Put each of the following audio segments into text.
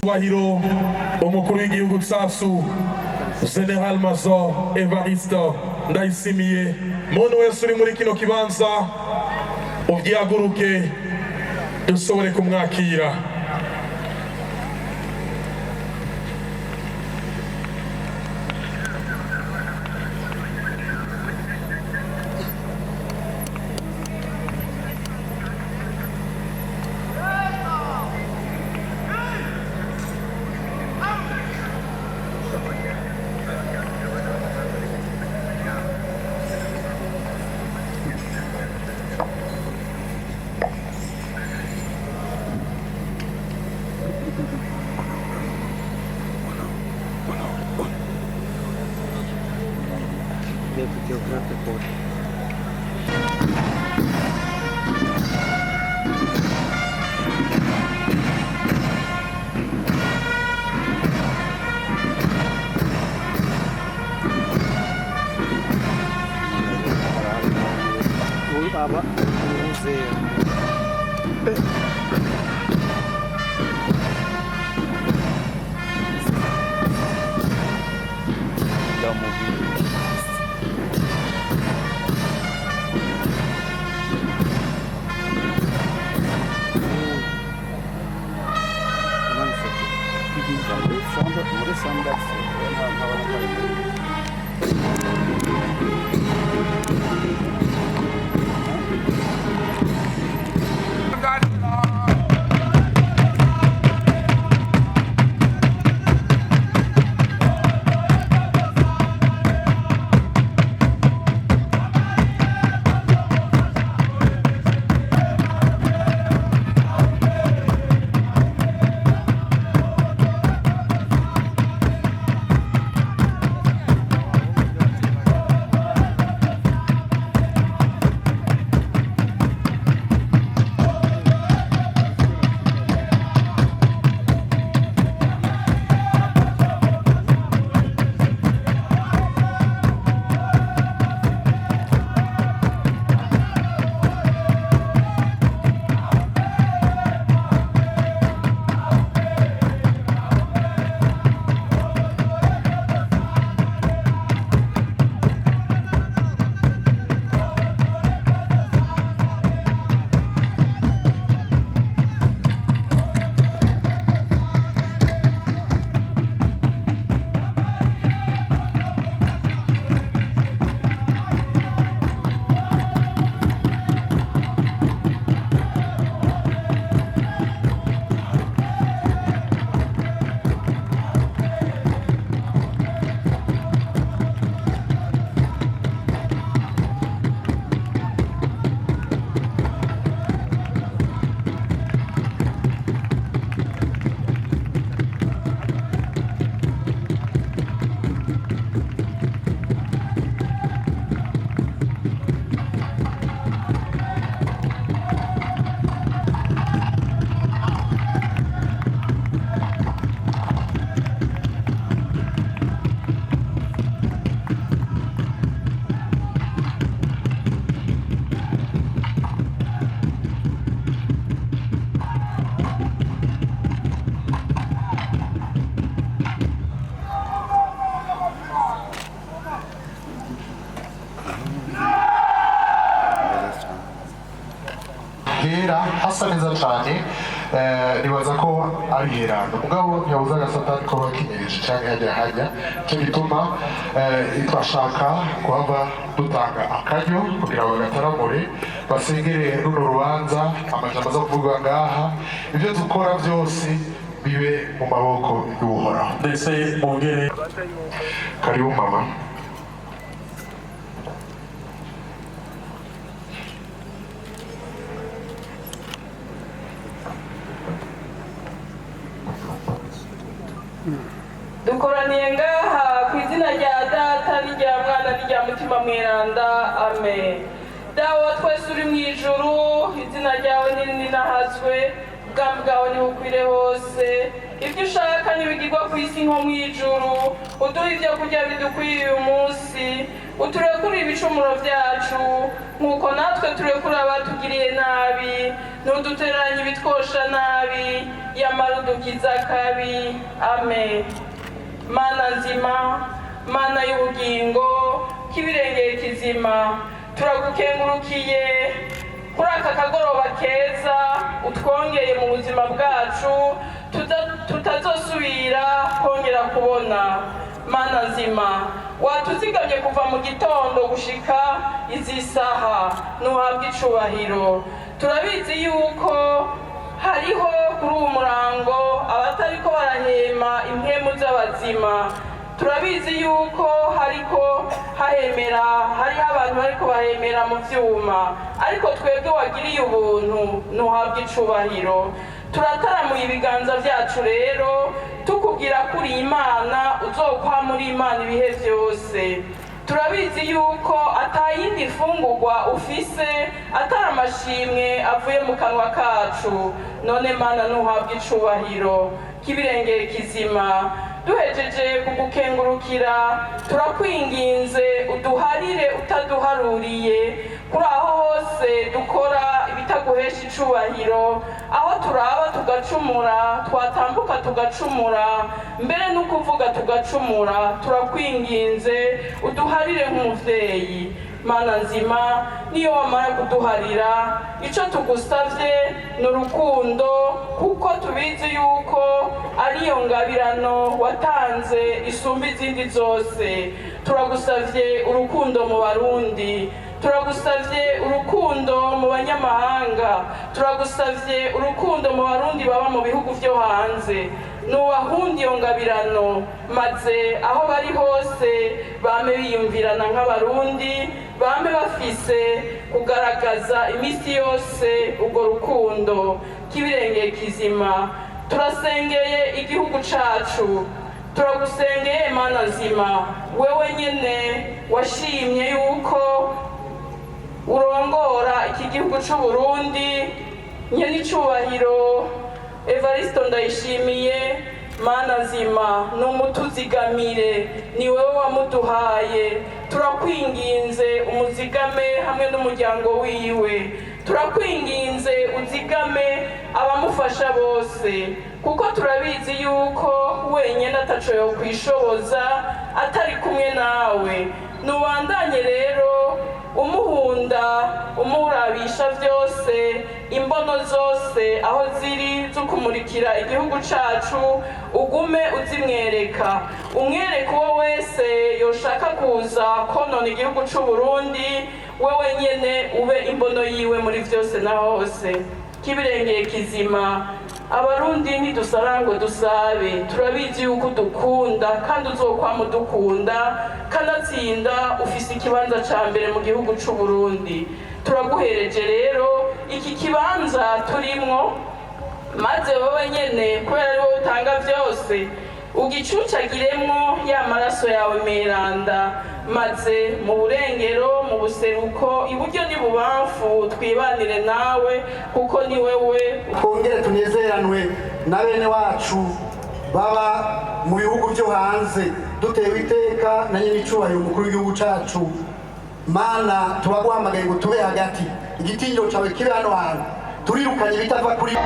Wahiro umukuru w'igihugu cyacu General Major Evariste Ndayishimiye muntu wese uri muri kino kibanza ubyihaguruke dushobore kumwakira. Baba museo da mobile non so che samba hera hasa neza cyane nibaza ko ari herano mugabo yabuze agasatani ko bakinyereje cyane hajya cyo bituma twashaka kuhava dutanga akaryo kugira ngo bataramure basengere runo rubanza amajambo aza kuvugwa ngaha ibyo dukora byose bibe mu maboko y'uhoraho ndetse bongere karibu mama. dukoraniye ngaha ku izina rya data n'irya mwana n'irya mutima mweranda amen. Dawe twese uri mu ijuru izina ryawe ninahazwe ubwami bwawe nibukwire hose ibyo ushaka ntibigirwa ku isi nko mu ijuru uduhe ibyo kurya bidukwiriye uyu munsi uturekure ibicumuro byacu nk'uko natwe turekura abatugiriye nabi, ntudutereranye ibitwosha nabi, yamara udukiza akabi. Amen. Mana nzima, Mana y'ubugingo, k'ibirengeye kizima, turagukengurukiye kuri aka kagoroba keza utwongeye mu buzima bwacu tutazosubira kongera kubona. Mana nzima, watuzigamye kuva mu gitondo gushika izi saha, ntuhabwe icubahiro. Turabizi yuko hariho kuri uwo murango abatariko barahema impwemu z'abazima. Turabizi yuko hariho abantu bariko bahemera mu vyuma, ariko twebwe wagiriye ubuntu, ntuhabwe icubahiro. Turataramuye ibiganza vyacu rero tukubwira kuri Imana, uzokwa muri Imana ibihe vyose. Turabizi yuko atayindi fungurwa ufise atari amashimwe avuye mu kanwa kacu. None Mana, ntuhabwe icubahiro, k'ibirengeye kizima. Duhejeje kugukengurukira, turakwinginze uduharire utaduharuriye kuri aho hose dukora ibitaguhesha icubahiro, aho turaba tugacumura, twatambuka tugacumura, mbere no kuvuga tugacumura. Turakwinginze uduharire nk'umuvyeyi. Mana nzima, niyo wamara kuduharira, ico tugusavye ni urukundo, kuko tubizi yuko ariyo ngabirano watanze isumba izindi zose. Turagusavye urukundo mu Barundi, turagusavye urukundo mu banyamahanga, turagusavye urukundo mu Barundi baba mu bihugu vyo hanze. Nuwahunda iyo ngabirano, maze aho bari hose bame biyumvirana nk'Abarundi, bame bafise kugaragaza imisi yose urwo rukundo, k'ibirengeye kizima. Turasengeye igihugu cacu, turagusengeye Mana nzima, wewe nyene washimye yuko urongora iki gihugu c'u Burundi. Nyene icubahiro Evaristo Ndayishimiye, Mana nzima, numutuzigamire, ni wewe wamuduhaye. Turakwinginze umuzigame hamwe n'umuryango wiwe. Turakwinginze uzigame abamufasha bose, kuko turabizi yuko wenyine ataco yokwishoboza atari kumwe nawe. Nubandanye rero umuhunda, umurabisha vyose, imbono zose aho ziri zo kumurikira igihugu cacu, ugume uzimwereka. Umwereka uwo wese yoshaka kuza konona igihugu c'u Burundi, wewe nyene ube imbono yiwe muri vyose na hose, k'ibirengeye kizima. Abarundi ntidusara ngo dusabe, turabizi yuko dukunda kandi uzokwama udukunda, kanatsinda ufise ikibanza ca mbere mu gihugu c'u Burundi. Turaguhereje rero iki kibanza turimwo, maze wowe nyene kubera ari wowe utanga vyose, ugicucagiremwo ya maraso yawe meranda, maze mu burengero, mu buseruko, iburyo n'ibubamfu twibanire nawe, kuko ni wewe. Twongere tunezeranwe na bene wacu baba mu bihugu byo hanze, dutewe iteka na nyine icubahiro umukuru w'igihugu cacu. Mana, tubaguhamagaye ngo tube hagati, igitinyiro cawe kibe hano hantu, turirukanye bitava kuri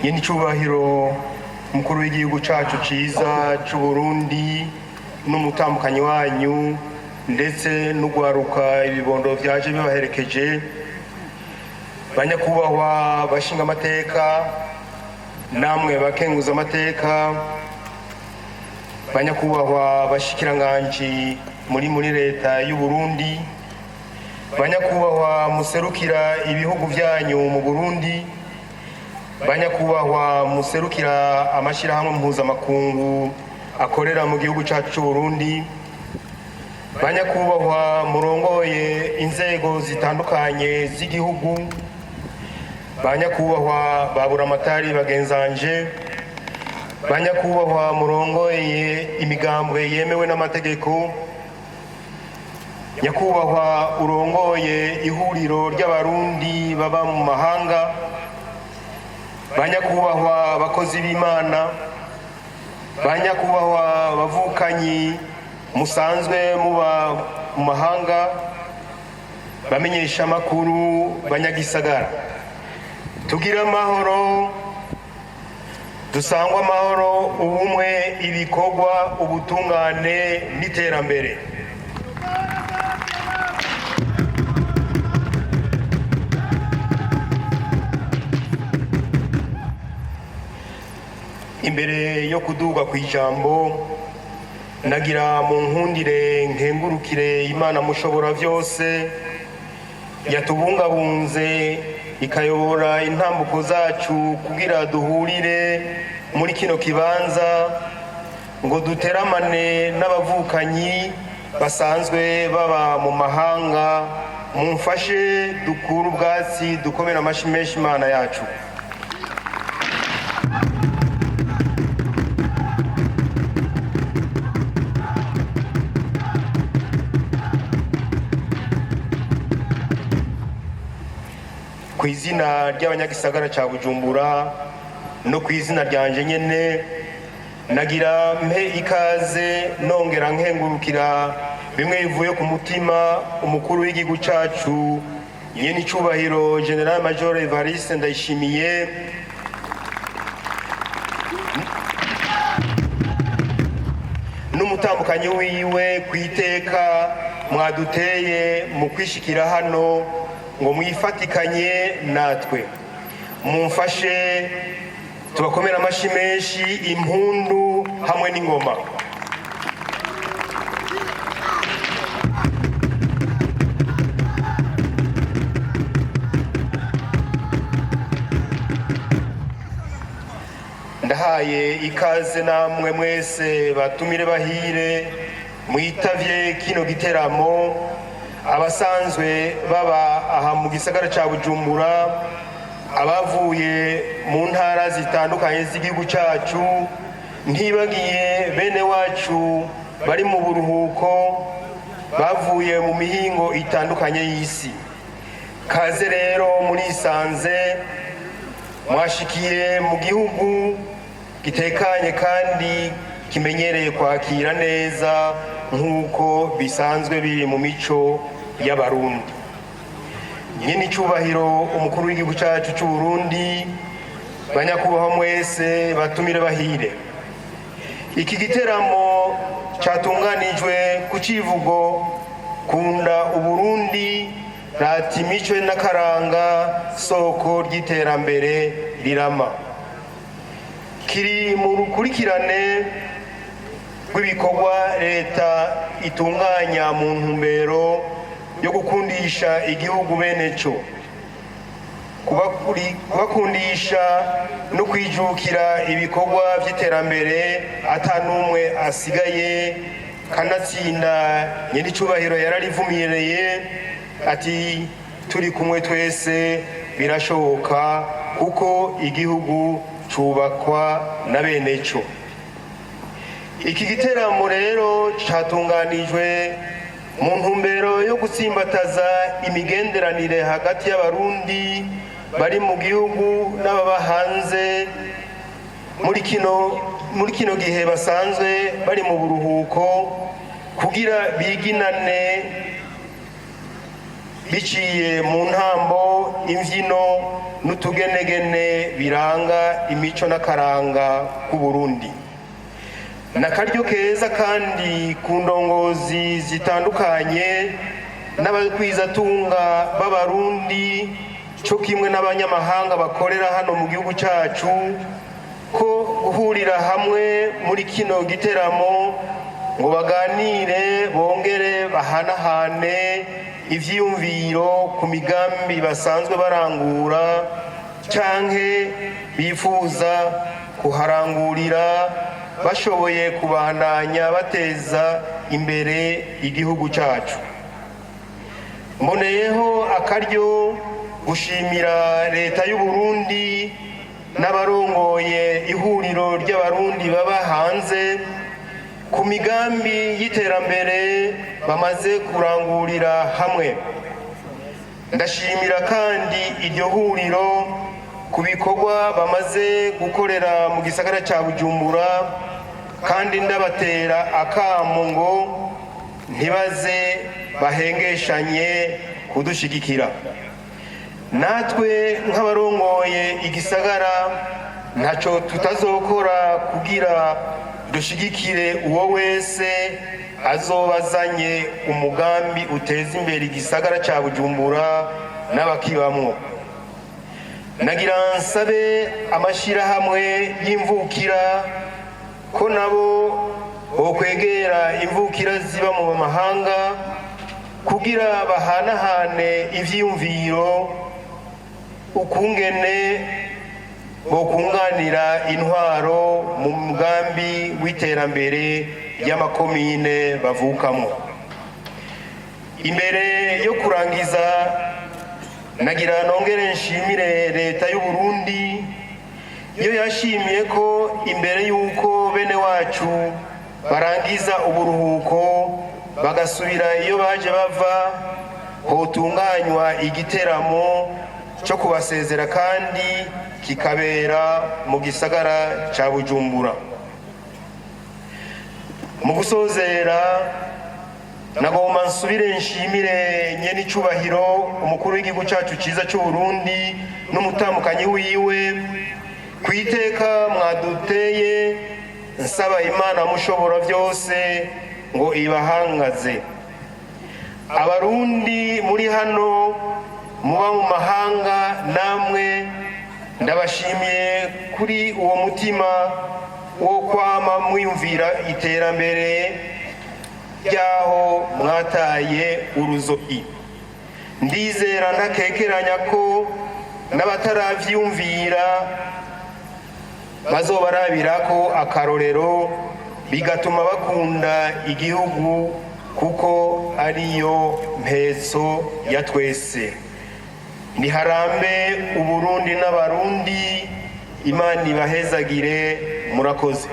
nyenicubahiro umukuru w'igihugu cacu ciza c'u Burundi n'umutambukanyi wanyu ndetse n'ugwaruka ibibondo vyaje bibaherekeje, banyakubahwa bashinga amateka, namwe bakenguza amateka, banyakubahwa bashikiranganji muri leta y'u Burundi, banyakubahwa muserukira ibihugu vyanyu mu Burundi, banyakubahwa muserukira amashirahamwe mpuzamakungu akorera mu gihugu cacu c'u Burundi, banyakubahwa murongoye inzego zitandukanye z'igihugu, banyakubahwa baburamatari bagenzanje, banyakubahwa murongoye imigambwe yemewe n'amategeko, nyakubahwa urongoye ihuriro ry'abarundi baba mu mahanga, banyakubahwa bakozi b'Imana, banyakubahwa bavukanyi musanzwe muba mu mahanga, bamenyesha amakuru, banyagisagara, tugira amahoro, dusangwa amahoro, ubumwe, ibikorwa, ubutungane n'iterambere. Imbere yo kuduga kw'ijambo, nagira mu nkundire nkengurukire Imana mushobora vyose yatubungabunze ikayobora intambuko zacu kugira duhurire muri kino kibanza ngo duteramane n'abavukanyi basanzwe baba mu mahanga. Mumfashe dukura ubwatsi dukomera amashi menshi Imana yacu. Kw'izina ry'abanyagisagara ca Bujumbura no kw'izina ryanje nyene, nagira mpe ikaze nongera nkengurukira bimwe bivuye ku mutima umukuru w'igihugu cacu nyenicubahiro General Major Evariste Ndayishimiye n'umutambukanyi wiwe kw'iteka mwaduteye mu kwishikira hano ngo mwifatikanye natwe. Mumfashe tubakomera amashi menshi, impundu hamwe n'ingoma. Ndahaye ikaze namwe mwese batumire bahire mwitavye kino giteramo, abasanzwe baba aha mu gisagara ca Bujumbura, abavuye mu ntara zitandukanye z'igihugu cacu, ntibagiye bene wacu bari mu buruhuko bavuye mu mihingo itandukanye y'isi. Kaze rero murisanze, mwashikiye mu gihugu gitekanye kandi kimenyereye kwakira neza nk'uko bisanzwe biri mu mico y'abarundi. Nyenicubahiro umukuru w'igihugu cacu c'u Burundi, banyakubahwa mwese batumire bahire, iki giteramo catunganijwe ku civugo kunda Uburundi, rata imico n'akaranga, soko ry'iterambere rirama. Kiri mu rukurikirane rw'ibikorwa leta itunganya mu ntumbero yo gukundisha igihugu beneco, kubakundisha no kwijukira ibikorwa vy'iterambere atanumwe asigaye. Kanatsinda nyenicubahiro yararivumireye ati turi kumwe twese birashoboka, kuko igihugu cubakwa na beneco. Iki giteramo rero catunganijwe mu ntumbero yo gutsimbataza imigenderanire hagati y'abarundi bari mu gihugu n'ababa hanze muri kino gihe basanzwe bari mu buruhuko, kugira biginane biciye mu ntambo, imbyino n'utugenegene biranga imico n'akaranga k'u Burundi. N'akaryo keza kandi ku ndongozi zitandukanye n'abakwizatunga b'Abarundi cyo kimwe n'abanyamahanga bakorera hano mu gihugu cyacu ko guhurira hamwe muri kino giteramo ngo baganire bongere bahanahane ivyiyumviro ku migambi basanzwe barangura canke bifuza kuharangurira bashoboye kubandanya bateza imbere igihugu cyacu. Mboneyeho akaryo gushimira leta y'u Burundi n'abarongoye ihuriro ry'Abarundi baba hanze ku migambi y'iterambere bamaze kurangurira hamwe. Ndashimira kandi iryo huriro ku bikorwa bamaze gukorera mu gisagara cya Bujumbura, kandi ndabatera akamo ngo ntibaze bahengeshanye kudushigikira. Natwe nk'abarongoye igisagara ntacyo tutazokora kugira dushigikire uwo wese azobazanye umugambi uteza imbere igisagara cya Bujumbura n'abakibamwo. Nagira nsabe amashirahamwe y'imvukira ko nabo bokwegera imvukira ziba mu mahanga kugira bahanahane ivyiyumviro ukungene bokunganira intwaro mu mugambi w'iterambere y'amakomine bavukamo. Imbere yo kurangiza nagira nongere nshimire leta y'u Burundi iyo yashimiye ko imbere y'uko bene wacu barangiza uburuhuko bagasubira iyo baje bava hotunganywa igiteramo cyo kubasezera kandi kikabera mu gisagara cya Bujumbura. Mu gusozera nagomba nsubire nshimire nyene icubahiro umukuru w'igihugu cyacu cyiza cy'u Burundi n'umutamukanyi wiwe kwiteka mwaduteye, nsaba Imana mushobora byose ngo ibahangaze. Abarundi muri hano muba mu mahanga namwe ndabashimiye kuri uwo mutima wo kwama mwiyumvira iterambere ryaho mwataye uruzogi. Ndizera ntakekeranya ko n'abataravyumvira bazobarabirako akarorero bigatuma bakunda igihugu kuko ariyo mpetso ya twese. Niharambe Uburundi n'Abarundi, Imana ibahezagire, murakoze.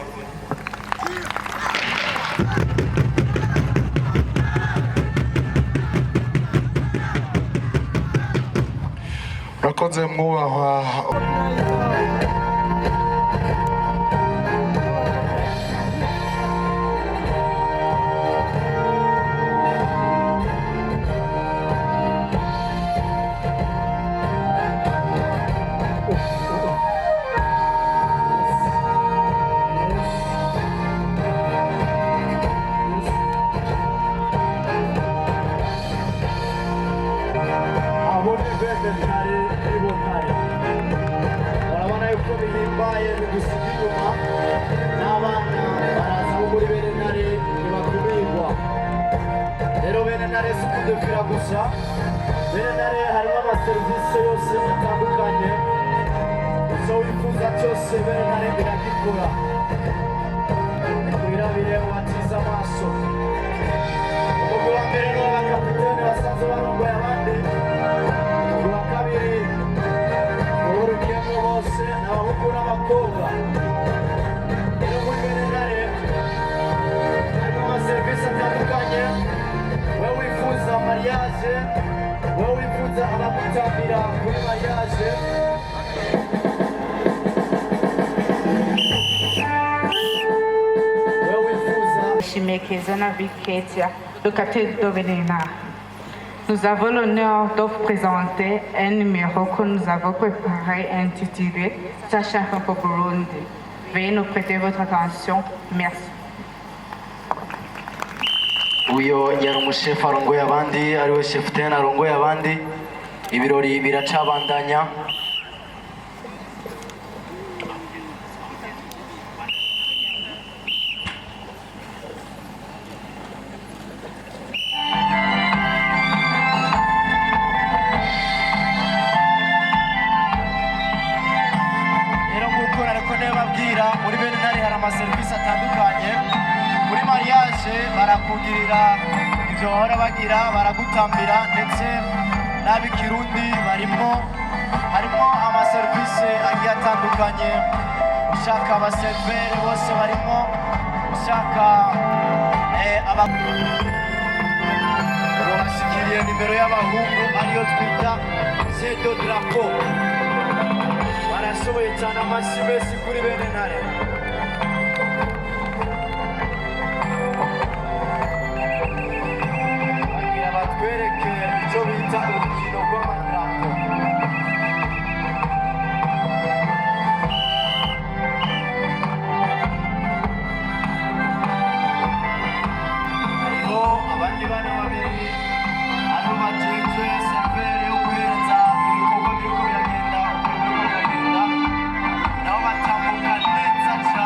Murakoze mwubahwa. Urabona yuko bihimbaye bigusiga inyuma n'abana baraza bo muri bene ntare ntibakumirwa. Rero bene ntare si ukudefira gusa, bene ntare harimo amaserivisi yose atandukanye, icyo wifuza cyose bene ntare iragikora. Wirabire ubatize amaso. Umugwi wa mbere ni uw'abakapiteni basanzwe barongoye abandi. Umugwi wa kabiri urugendo bose n'abahungu n'abakobwa. Rero muri bene ntare harimo amaserivisi atandukanye. Wowe wifuza mariage, wowe wifuza abagutambira kuri mariage, Shimekezana Viketia, locataire de Venena. Nous avons l'honneur de vous présenter un numéro que nous avons préparé intitulé Sachant pour Burundi. Veuillez nous prêter votre attention. Merci. uyo yari umushefu arongoye abandi ariwe shefu tena arongoye abandi ibirori biracabandanya rero nk'uko nariko ndababwira muri bene ntare hari amaserivisi atandukanye muri mariage barakugirira ibyo bahora bagira baragutambira ndetse n'ab'ikirundi harimo amaserivisi agiye atandukanye ushaka abaseriveri bose barimo ushaka bashikiriye nimero y'abahungu ariyo twita sedo drapo barashoboye cyane amashyi menshi kuri bene ntare batwereke icyo bita urukino rw'amadarapo hariho abandi bana babiri aribo bajejwe seriveri yo guhereza ibikorwa biriko biragenda nabo batambuka neza cyane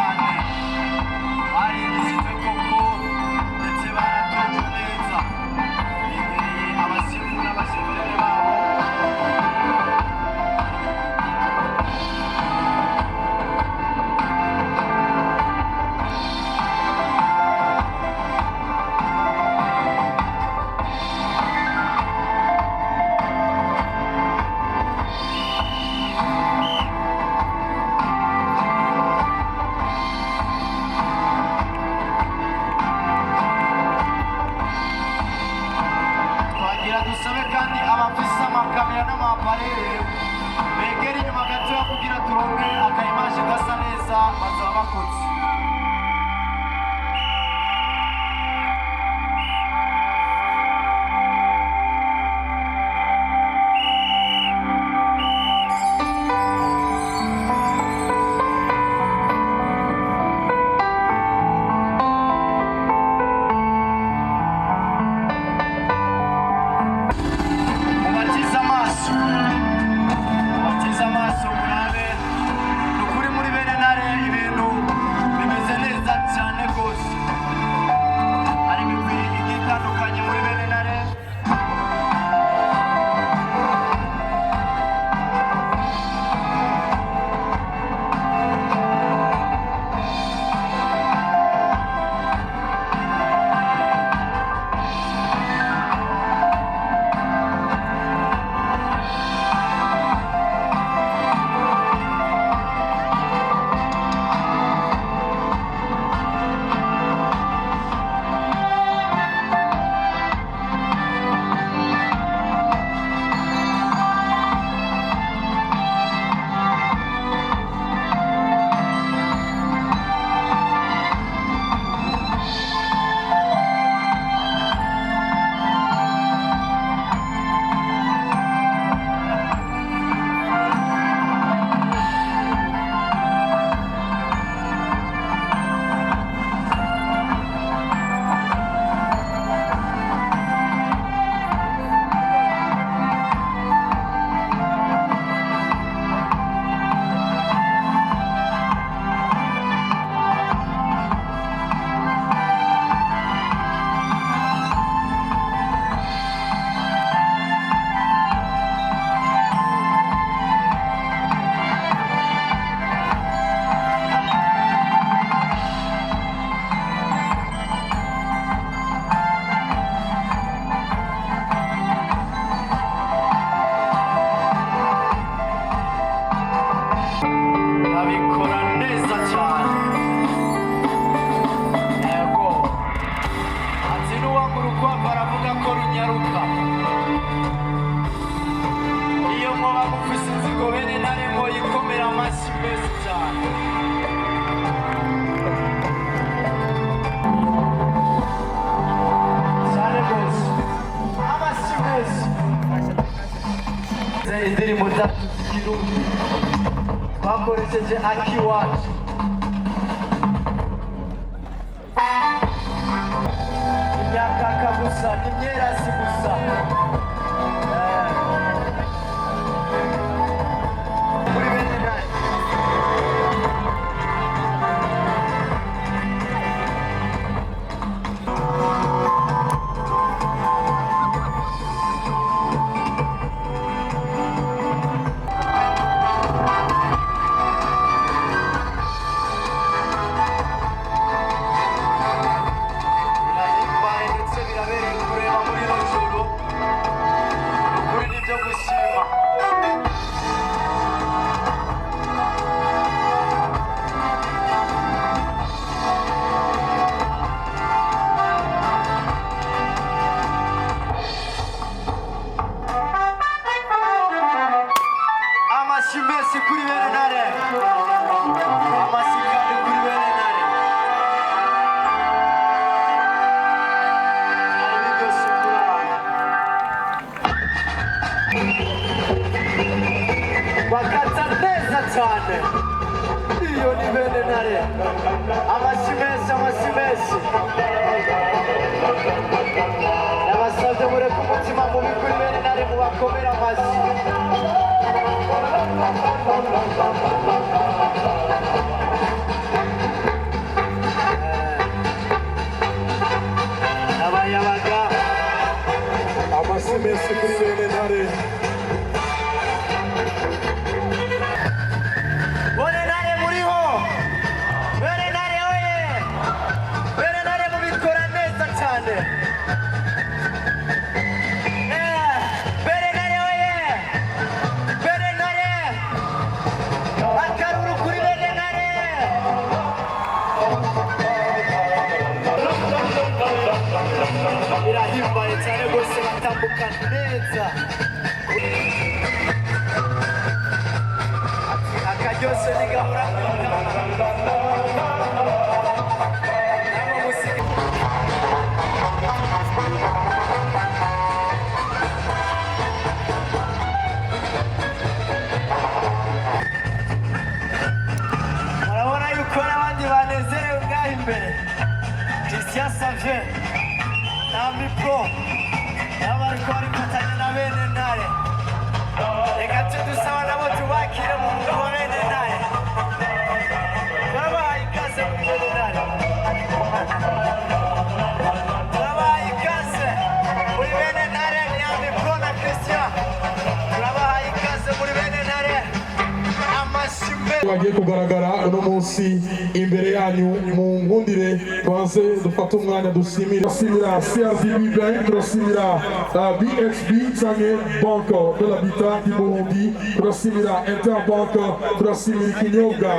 indirimbo zacu z'ikirundi twakoresheje akiwacu imyakaka gusa n'imyerasi gusa muri bene nayo amashimesi kuri bene ntare amasikani kuri bene ntare ari byose bakata neza cyane iyo ni bene ntare amashimesi nabasabye mureke umutima mubi kuri bene ntare mubakomera amashyi abayabaga amasimesi kuri bene ntare bene ntare muriho bene ntare oye bene ntare mubikora neza cyane bene ntare oye bene ntare akaruru kuri bene ntare birahimbaye cyane rwose batambuka neza akaryoshye ntigahora murabona yuko n'abandi banezerewe ngaho imbere Christian Savien na Mipro nabo bariko barifatanya na bene ntare reka tujye dusaba nabo tubakire mu mwuga wa bene ntare turabahaye ikaze muri bene ntare turabahaye ikaze muri bene ntare ni Mipro na Christian turabahaye ikaze muri bene ntare amashimwe bagiye kugaragara uno munsi imbere yanyu mu nkundire tubanze dufate umwanya dusimira CRDB Bank turasimira BHB canke Banque de l'Habitat du Burundi turasimira Interbank turasimira ikinyobwa